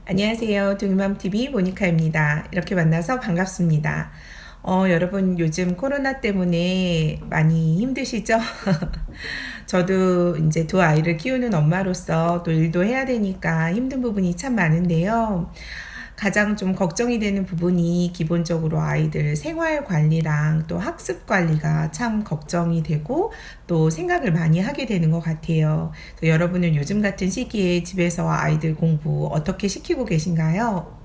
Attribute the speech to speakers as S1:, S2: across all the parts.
S1: 안녕하세요. 동맘TV 모니카입니다. 이렇게 만나서 반갑습니다. 여러분 요즘 코로나 때문에 많이 힘드시죠? 저도 이제 두 아이를 키우는 엄마로서 또 일도 해야 되니까 힘든 부분이 참 많은데요. 가장 좀 걱정이 되는 부분이 기본적으로 아이들 생활 관리랑 또 학습 관리가 참 걱정이 되고 또 생각을 많이 하게 되는 것 같아요. 여러분은 요즘 같은 시기에 집에서 아이들 공부 어떻게 시키고 계신가요?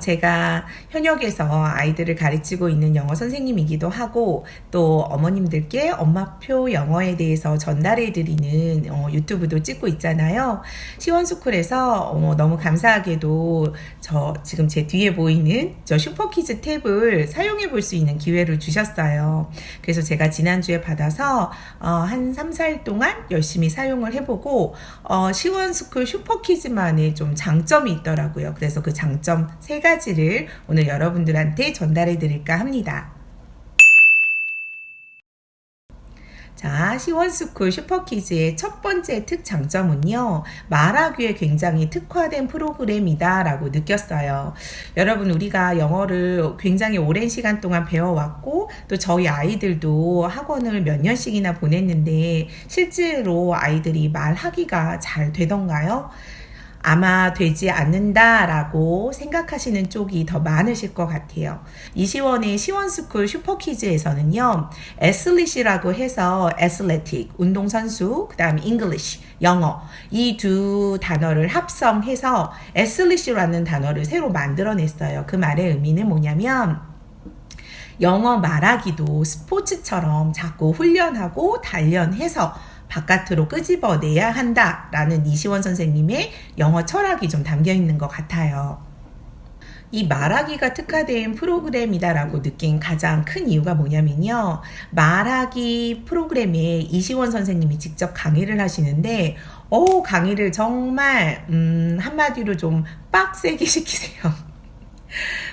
S1: 제가 현역에서 아이들을 가르치고 있는 영어 선생님이기도 하고 또 어머님들께 엄마표 영어에 대해서 전달해 드리는 유튜브도 찍고 있잖아요. 시원스쿨에서 너무 감사하게도 지금 제 뒤에 보이는 저 슈퍼키즈 탭을 사용해 볼 수 있는 기회를 주셨어요. 그래서 제가 지난주에 받아서 한 3, 4일 동안 열심히 사용을 해보고 시원스쿨 슈퍼키즈만의 좀 장점이 있더라고요. 그래서 그 장점 3가지를 오늘 여러분들한테 전달해 드릴까 합니다. 자, 시원스쿨 슈퍼키즈의 첫 번째 특장점은요, 말하기에 굉장히 특화된 프로그램이다 라고 느꼈어요. 여러분, 우리가 영어를 굉장히 오랜 시간 동안 배워왔고 또 저희 아이들도 학원을 몇 년씩이나 보냈는데 실제로 아이들이 말하기가 잘 되던가요? 아마 되지 않는다라고 생각하시는 쪽이 더 많으실 것 같아요. 이시원의 시원스쿨 슈퍼키즈에서는요, 애슬릿이라고 해서 애슬레틱, 운동선수, 그 다음 잉글리시, 영어, 이 두 단어를 합성해서 애슬릿이라는 단어를 새로 만들어냈어요. 그 말의 의미는 뭐냐면 영어 말하기도 스포츠처럼 자꾸 훈련하고 단련해서 바깥으로 끄집어내야 한다라는 이시원 선생님의 영어 철학이 좀 담겨 있는 것 같아요. 이 말하기가 특화된 프로그램이다라고 느낀 가장 큰 이유가 뭐냐면요. 말하기 프로그램에 이시원 선생님이 직접 강의를 하시는데 강의를 정말 한마디로 좀 빡세게 시키세요.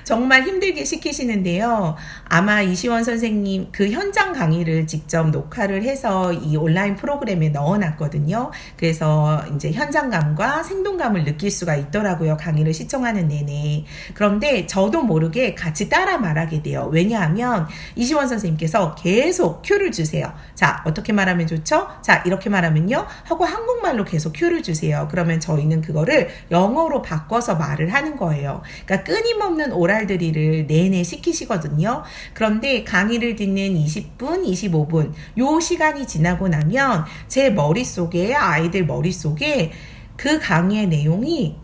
S1: 정말 힘들게 시키시는데요. 아마 이시원 선생님 그 현장 강의를 직접 녹화를 해서 이 온라인 프로그램에 넣어놨거든요. 그래서 이제 현장감과 생동감을 느낄 수가 있더라고요. 강의를 시청하는 내내. 그런데 저도 모르게 같이 따라 말하게 돼요. 왜냐하면 이시원 선생님께서 계속 큐를 주세요. 자, 어떻게 말하면 좋죠? 자, 이렇게 말하면요. 하고 한국말로 계속 큐를 주세요. 그러면 저희는 그거를 영어로 바꿔서 말을 하는 거예요. 그러니까 끊임없는 오랄들이를 내내 시키시거든요. 그런데 강의를 듣는 20분, 25분 요 시간이 지나고 나면 제 머릿속에 아이들 머릿속에 그 강의의 내용이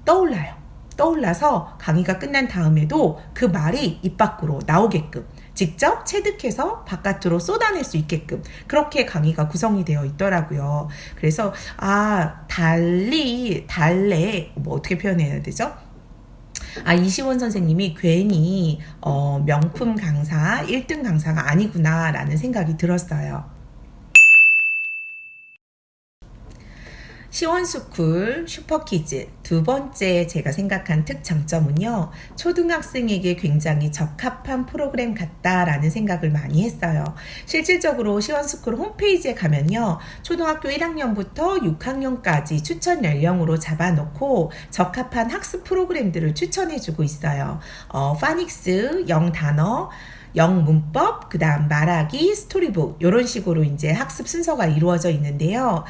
S1: 떠올라요. 떠올라서 강의가 끝난 다음에도 그 말이 입 밖으로 나오게끔 직접 체득해서 바깥으로 쏟아낼 수 있게끔 그렇게 강의가 구성이 되어 있더라고요. 그래서 달래 뭐 어떻게 표현해야 되죠? 이시원 선생님이 괜히 명품 강사, 1등 강사가 아니구나 라는 생각이 들었어요. 시원스쿨 슈퍼키즈 두 번째 제가 생각한 특장점은요, 초등학생에게 굉장히 적합한 프로그램 같다라는 생각을 많이 했어요. 실질적으로 시원스쿨 홈페이지에 가면요, 초등학교 1학년부터 6학년까지 추천 연령으로 잡아놓고 적합한 학습 프로그램들을 추천해주고 있어요. 파닉스, 영단어, 영문법, 그 다음 말하기, 스토리북 이런 식으로 이제 학습 순서가 이루어져 있는데요.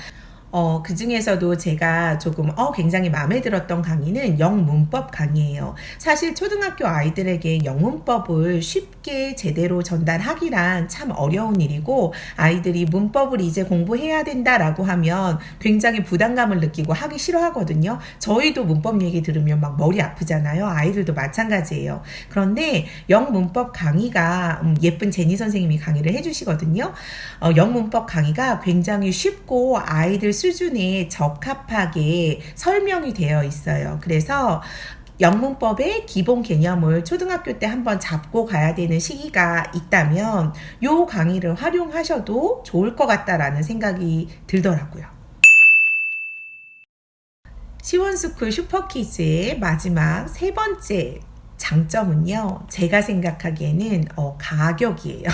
S1: 그 중에서도 제가 조금 굉장히 마음에 들었던 강의는 영문법 강의예요. 사실 초등학교 아이들에게 영문법을 쉽게 제대로 전달하기란 참 어려운 일이고 아이들이 문법을 이제 공부해야 된다라고 하면 굉장히 부담감을 느끼고 하기 싫어하거든요. 저희도 문법 얘기 들으면 막 머리 아프잖아요. 아이들도 마찬가지예요. 그런데 영문법 강의가 예쁜 제니 선생님이 강의를 해주시거든요. 영문법 강의가 굉장히 쉽고 아이들 수준에 적합하게 설명이 되어 있어요. 그래서 영문법의 기본 개념을 초등학교 때 한번 잡고 가야 되는 시기가 있다면 이 강의를 활용하셔도 좋을 것 같다라는 생각이 들더라고요. 시원스쿨 슈퍼키즈의 마지막 세 번째 장점은요, 제가 생각하기에는 가격이에요.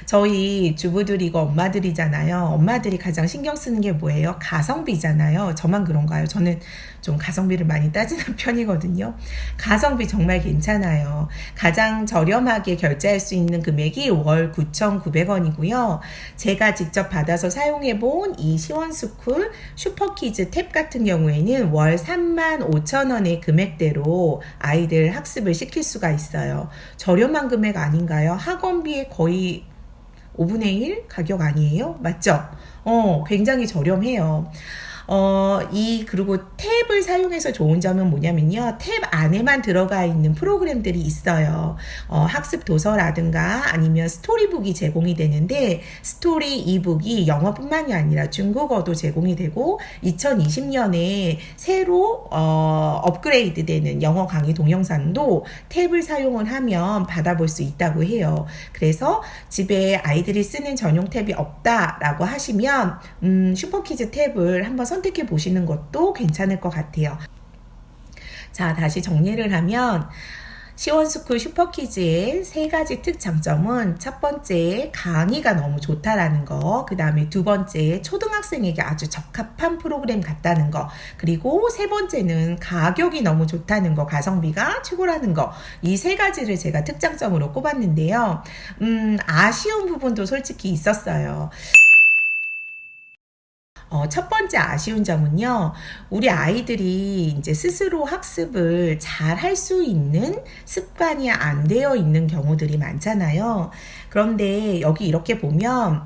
S1: 저희 주부들이고 엄마들이잖아요. 엄마들이 가장 신경 쓰는 게 뭐예요? 가성비잖아요. 저만 그런가요? 저는 좀 가성비를 많이 따지는 편이거든요. 가성비 정말 괜찮아요. 가장 저렴하게 결제할 수 있는 금액이 월 9,900원이고요. 제가 직접 받아서 사용해본 이 시원스쿨 슈퍼키즈 탭 같은 경우에는 월 35,000원의 금액대로 아이들 학습을 시킬 수가 있어요. 저렴한 금액 아닌가요? 학원비의 거의 5분의 1 가격 아니에요? 맞죠? 굉장히 저렴해요. 그리고 탭을 사용해서 좋은 점은 뭐냐면요. 탭 안에만 들어가 있는 프로그램들이 있어요. 학습 도서라든가 아니면 스토리북이 제공이 되는데, 스토리 이북이 영어뿐만이 아니라 중국어도 제공이 되고, 2020년에 새로, 업그레이드 되는 영어 강의 동영상도 탭을 사용을 하면 받아볼 수 있다고 해요. 그래서 집에 아이들이 쓰는 전용 탭이 없다라고 하시면, 슈퍼키즈 탭을 한번 선택해 보시는 것도 괜찮을 것 같아요. 자, 다시 정리를 하면 시원스쿨 슈퍼키즈의 세 가지 특장점은, 첫 번째, 강의가 너무 좋다라는 거, 그 다음에 두 번째, 초등학생에게 아주 적합한 프로그램 같다는 거, 그리고 세 번째는 가격이 너무 좋다는 거, 가성비가 최고라는 거, 이 세 가지를 제가 특장점으로 꼽았는데요. 아쉬운 부분도 솔직히 있었어요. 첫 번째 아쉬운 점은요, 우리 아이들이 이제 스스로 학습을 잘 할 수 있는 습관이 안 되어 있는 경우들이 많잖아요. 그런데 여기 이렇게 보면,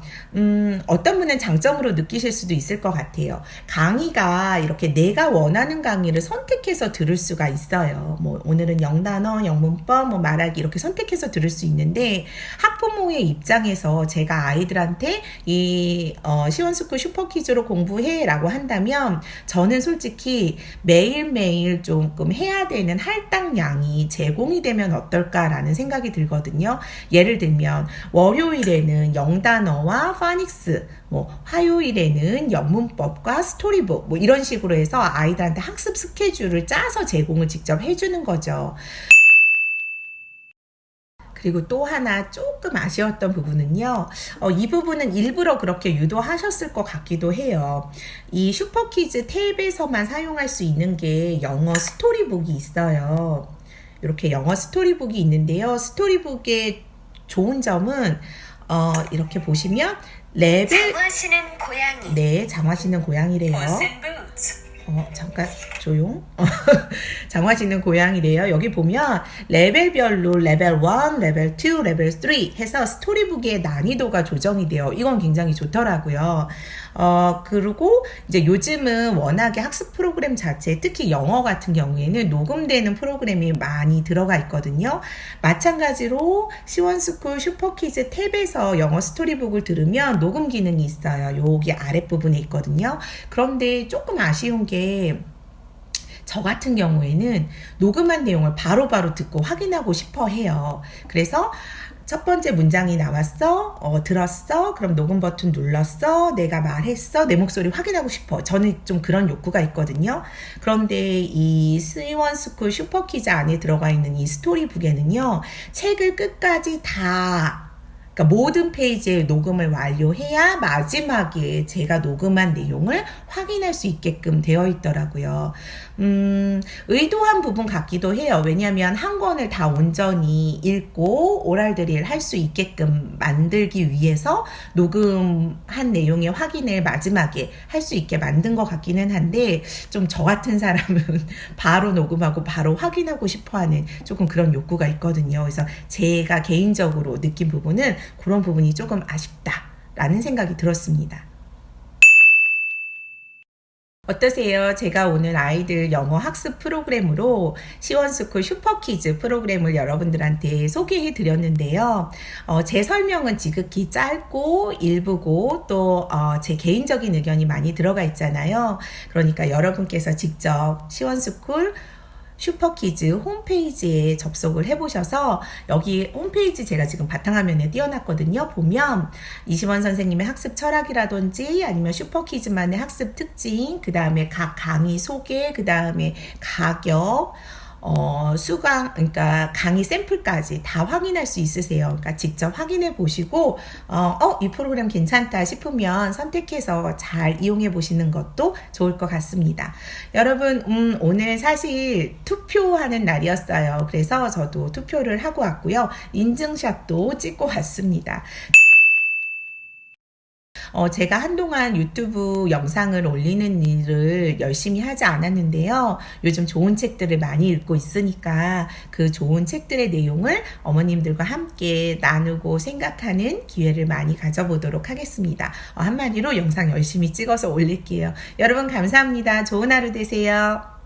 S1: 어떤 분은 장점으로 느끼실 수도 있을 것 같아요. 강의가 이렇게 내가 원하는 강의를 선택해서 들을 수가 있어요. 뭐, 오늘은 영단어, 영문법, 뭐 말하기 이렇게 선택해서 들을 수 있는데, 학부모의 입장에서 제가 아이들한테 시원스쿨 슈퍼키즈로 공부해 라고 한다면, 저는 솔직히 매일매일 조금 해야 되는 할당량이 제공이 되면 어떨까라는 생각이 들거든요. 예를 들면 월요일에는 영단어와 파닉스, 화요일에는 영문법과 스토리북, 이런 식으로 해서 아이들한테 학습 스케줄을 짜서 제공을 직접 해주는 거죠. 그리고 또 하나 조금 아쉬웠던 부분은요, 이 부분은 일부러 그렇게 유도하셨을 것 같기도 해요. 이 슈퍼키즈 탭에서만 사용할 수 있는 게 영어 스토리북이 있어요. 이렇게 영어 스토리북이 있는데요. 스토리북의 좋은 점은 이렇게 보시면 레벨,
S2: 장화시는 고양이.
S1: 네, 장화시는 고양이래요. 잠깐 조용. 장화시는 고양이래요. 여기 보면 레벨별로 레벨 1, 레벨 2, 레벨 3 해서 스토리북의 난이도가 조정이 돼요. 이건 굉장히 좋더라고요. 그리고 이제 요즘은 워낙에 학습 프로그램 자체, 특히 영어 같은 경우에는 녹음되는 프로그램이 많이 들어가 있거든요. 마찬가지로 시원스쿨 슈퍼키즈 탭에서 영어 스토리북을 들으면 녹음 기능이 있어요. 여기 아랫부분에 있거든요. 그런데 조금 아쉬운 게, 저 같은 경우에는 녹음한 내용을 바로바로 듣고 확인하고 싶어 해요. 그래서 첫 번째 문장이 나왔어, 들었어, 그럼 녹음 버튼 눌렀어, 내가 말했어, 내 목소리 확인하고 싶어. 저는 좀 그런 욕구가 있거든요. 그런데 이 시원스쿨 슈퍼키즈 안에 들어가 있는 이 스토리북에는요, 책을 끝까지 그러니까 모든 페이지에 녹음을 완료해야 마지막에 제가 녹음한 내용을 확인할 수 있게끔 되어 있더라고요. 의도한 부분 같기도 해요. 왜냐하면 한 권을 다 온전히 읽고 오랄 드릴 할 수 있게끔 만들기 위해서 녹음한 내용의 확인을 마지막에 할 수 있게 만든 것 같기는 한데, 좀 저 같은 사람은 바로 녹음하고 바로 확인하고 싶어하는 조금 그런 욕구가 있거든요. 그래서 제가 개인적으로 느낀 부분은 그런 부분이 조금 아쉽다라는 생각이 들었습니다. 어떠세요? 제가 오늘 아이들 영어 학습 프로그램으로 시원스쿨 슈퍼키즈 프로그램을 여러분들한테 소개해 드렸는데요. 제 설명은 지극히 짧고 일부고 또 제 개인적인 의견이 많이 들어가 있잖아요. 그러니까 여러분께서 직접 시원스쿨 슈퍼키즈 홈페이지에 접속을 해보셔서, 여기 홈페이지 제가 지금 바탕화면에 띄워놨거든요. 보면 이시원 선생님의 학습 철학이라든지 아니면 슈퍼키즈만의 학습 특징, 그 다음에 각 강의 소개, 그 다음에 가격, 수강, 그러니까 강의 샘플까지 다 확인할 수 있으세요. 그러니까 직접 확인해 보시고, 이 프로그램 괜찮다 싶으면 선택해서 잘 이용해 보시는 것도 좋을 것 같습니다. 여러분, 오늘 사실 투표하는 날이었어요. 그래서 저도 투표를 하고 왔고요. 인증샷도 찍고 왔습니다. 제가 한동안 유튜브 영상을 올리는 일을 열심히 하지 않았는데요. 요즘 좋은 책들을 많이 읽고 있으니까 그 좋은 책들의 내용을 어머님들과 함께 나누고 생각하는 기회를 많이 가져보도록 하겠습니다. 한마디로 영상 열심히 찍어서 올릴게요. 여러분 감사합니다. 좋은 하루 되세요.